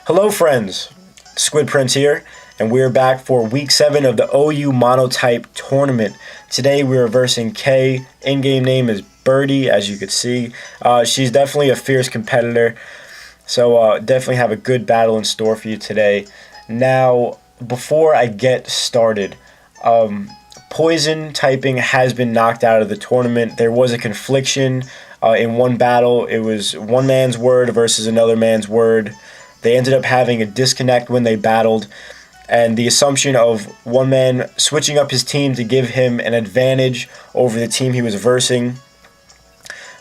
Hello friends, Squidprints here, and we're back for week 7 of the OU Monotype Tournament. Today we are versing Kay. In-game name is Birdie, as you can see. She's definitely a fierce competitor, so definitely have a good battle in store for you today. Now, before I get started, Poison typing has been knocked out of the tournament. There was a confliction in one battle. It was one man's word versus another man's word. They ended up having a disconnect when they battled, and the assumption of one man switching up his team to give him an advantage over the team he was versing.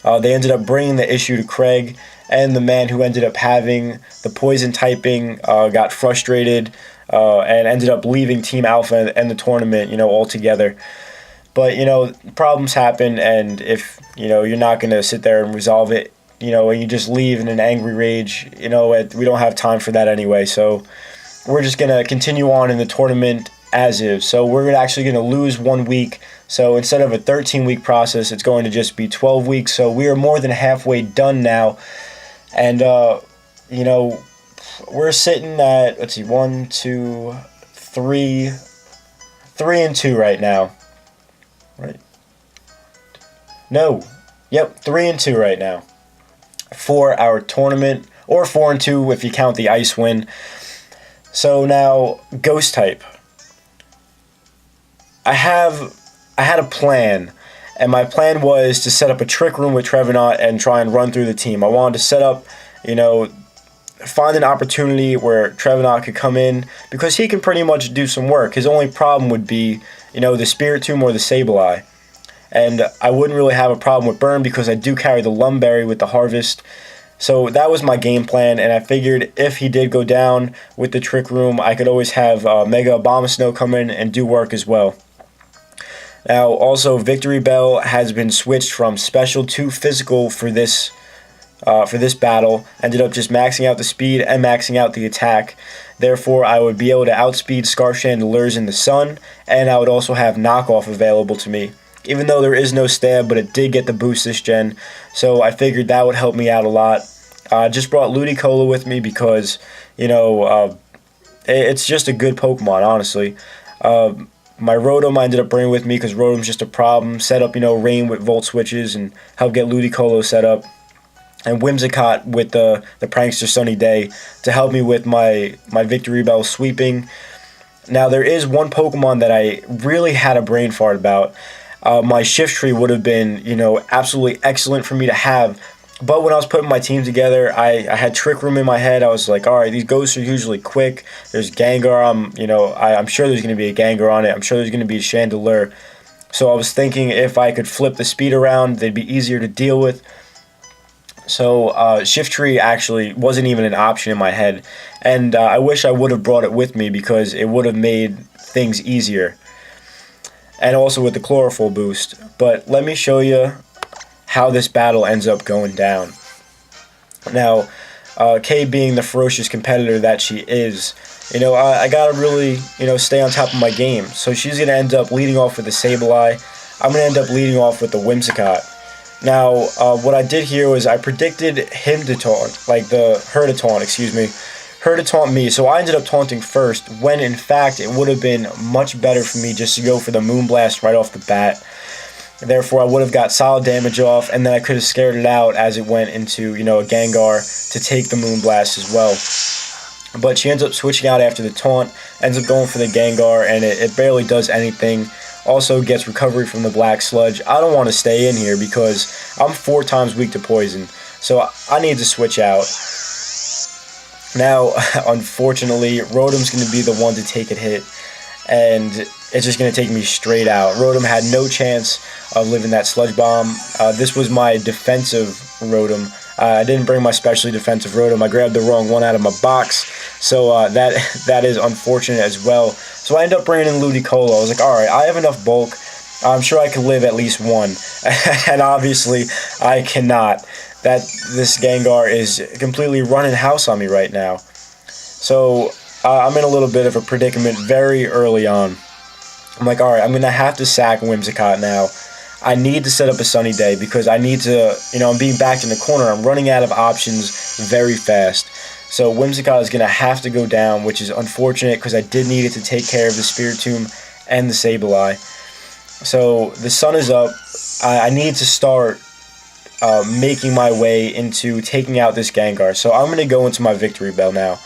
They ended up bringing the issue to Craig, and the man who ended up having the poison typing got frustrated and ended up leaving Team Alpha and the tournament, altogether. But, problems happen, and if, you're not going to sit there and resolve it, and you just leave in an angry rage, we don't have time for that anyway. So we're just going to continue on in the tournament as is. So we're actually going to lose 1 week. So instead of a 13-week process, it's going to just be 12 weeks. So we are more than halfway done now. And, we're sitting at, let's see, 1, 2, 3, 3 and 2 right now. Right? No. Yep, 3 and 2 right now for our tournament, or 4 and 2 if you count the ice win. So now, ghost type. I had a plan, and my plan was to set up a trick room with Trevenant and try and run through the team. I wanted to set up, find an opportunity where Trevenant could come in, because he can pretty much do some work. His only problem would be, the Spirit Tomb or the Sableye. And I wouldn't really have a problem with Burn because I do carry the Lumberry with the Harvest. So that was my game plan, and I figured if he did go down with the Trick Room, I could always have Mega Abomasnow come in and do work as well. Now, also, Victory Bell has been switched from Special to Physical for this battle. Ended up just maxing out the speed and maxing out the attack. Therefore, I would be able to outspeed Scarf Chandelures in the Sun, and I would also have Knockoff available to me. Even though there is no stab, but it did get the boost this gen, so I figured that would help me out a lot. I just brought Ludicolo with me because, it's just a good Pokemon, honestly. My Rotom I ended up bringing with me because Rotom's just a problem. Set up, Rain with Volt Switches and help get Ludicolo set up. And Whimsicott with the Prankster Sunny Day to help me with my Victory Bell sweeping. Now, there is one Pokemon that I really had a brain fart about. My Shift Tree would have been, absolutely excellent for me to have. But when I was putting my team together, I had Trick Room in my head. I was like, all right, these ghosts are usually quick. There's Gengar. I'm sure there's going to be a Gengar on it. I'm sure there's going to be a Chandelure. So I was thinking if I could flip the speed around, they'd be easier to deal with. So Shift Tree actually wasn't even an option in my head. And I wish I would have brought it with me because it would have made things easier. And also with the Chlorophyll boost. But let me show you how this battle ends up going down. Now, Kay being the ferocious competitor that she is, I gotta really, stay on top of my game. So she's gonna end up leading off with the Sableye. I'm gonna end up leading off with the Whimsicott. Now, what I did here was I predicted him to taunt, her to taunt me, so I ended up taunting first, when in fact it would have been much better for me just to go for the Moonblast right off the bat. Therefore, I would have got solid damage off, and then I could have scared it out as it went into, a Gengar to take the Moonblast as well. But she ends up switching out after the taunt, ends up going for the Gengar, and it barely does anything. Also gets recovery from the Black Sludge. I don't want to stay in here because I'm 4 times weak to poison, so I need to switch out. Now, unfortunately, Rotom's going to be the one to take a hit, and it's just going to take me straight out. Rotom had no chance of living that Sludge Bomb. This was my defensive Rotom. I didn't bring my specially defensive Rotom. I grabbed the wrong one out of my box, so that is unfortunate as well. So I ended up bringing in Ludicolo. I was like, alright, I have enough bulk. I'm sure I could live at least 1. And obviously, I cannot. This Gengar is completely running house on me right now. So I'm in a little bit of a predicament very early on. I'm like, alright, I'm going to have to sack Whimsicott now. I need to set up a Sunny Day because I need to, I'm being backed in the corner. I'm running out of options very fast. So Whimsicott is going to have to go down, which is unfortunate because I did need it to take care of the Spiritomb and the Sableye. So the sun is up. I need to start making my way into taking out this Gengar. So I'm going to go into my Victory Bell now.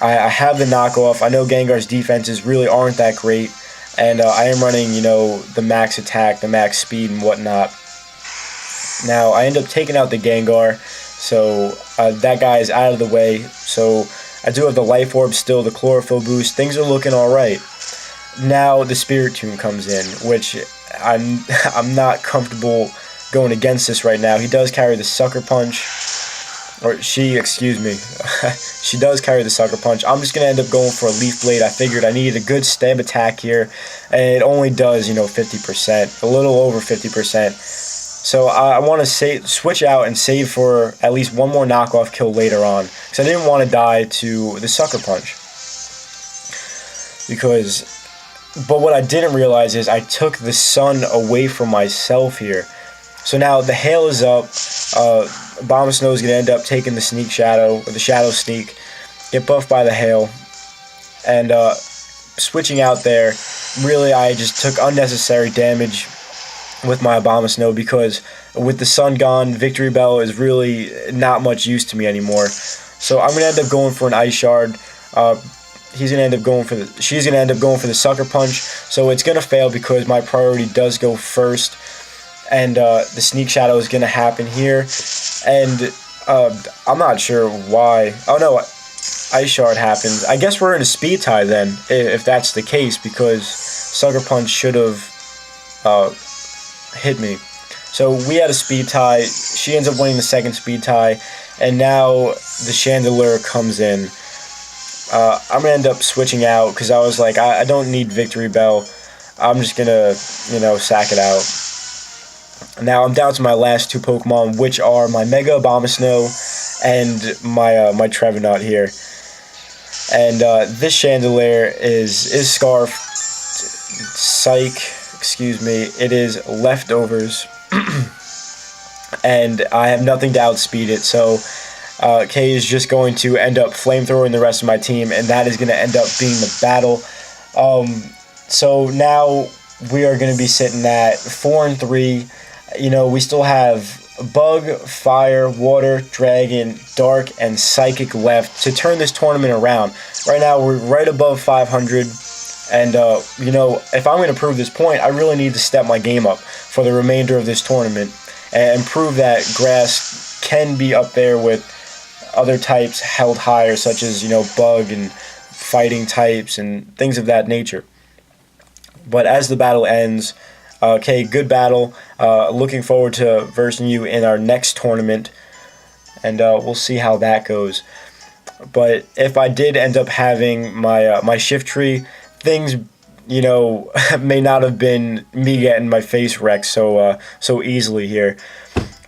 I have the knockoff. I know Gengar's defenses really aren't that great. And I am running, you know, the max attack, the max speed, and whatnot. Now, I end up taking out the Gengar. So that guy is out of the way. So I do have the Life Orb still, the Chlorophyll boost. Things are looking alright. Now the Spiritomb comes in, which I'm not comfortable going against this right now. He does carry the Sucker Punch. Or she, excuse me. She does carry the Sucker Punch. I'm just going to end up going for a Leaf Blade. I figured I needed a good stab attack here. And it only does, you know, 50%. A little over 50%. So I want to switch out and save for at least one more knockoff kill later on. Because I didn't want to die to the Sucker Punch. But what I didn't realize is I took the sun away from myself here. So now the hail is up. Abomasnow is going to end up taking the Sneak Shadow, or the Shadow Sneak, get buffed by the hail. And switching out there, really I just took unnecessary damage with my Abomasnow because with the sun gone, Victory Bell is really not much use to me anymore. So I'm going to end up going for an Ice Shard. She's going to end up going for the Sucker Punch. So it's going to fail because my priority does go first. And the Sneak Shadow is going to happen here. And I'm not sure why. Oh no, Ice Shard happens. I guess we're in a speed tie then, if that's the case, because Sucker Punch should have hit me. So we had a speed tie. She ends up winning the second speed tie. And now the Chandelure comes in. I'm going to end up switching out because I was like, I don't need Victory Bell. I'm just going to, you know, sack it out. Now I'm down to my last two Pokemon, which are my Mega Abomasnow and my Trevenant here. And this Chandelure is Scarf. Psych, excuse me. It is Leftovers. And I have nothing to outspeed it, so Kay is just going to end up flamethrowing the rest of my team, and that is going to end up being the battle. So now we are going to be sitting at 4-3. You know, we still have Bug, Fire, Water, Dragon, Dark, and Psychic left to turn this tournament around. Right now, we're right above 500. And, you know, if I'm going to prove this point, I really need to step my game up for the remainder of this tournament and prove that Grass can be up there with other types held higher, such as, you know, Bug and Fighting types and things of that nature. But as the battle ends, okay, good battle. Looking forward to versing you in our next tournament, and we'll see how that goes. But if I did end up having my shift tree, things, you know, may not have been me getting my face wrecked so easily here.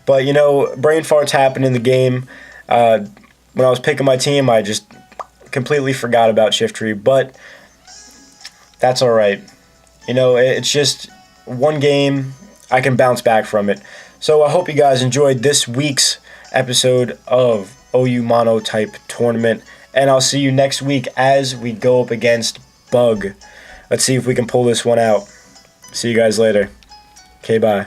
But, you know, brain farts happen in the game. When I was picking my team, I just completely forgot about shift tree, but that's all right. You know, it's just one game. I can bounce back from it. So I hope you guys enjoyed this week's episode of OU Mono Type Tournament, and I'll see you next week as we go up against Bug. Let's see if we can pull this one out. See you guys later. Okay, bye.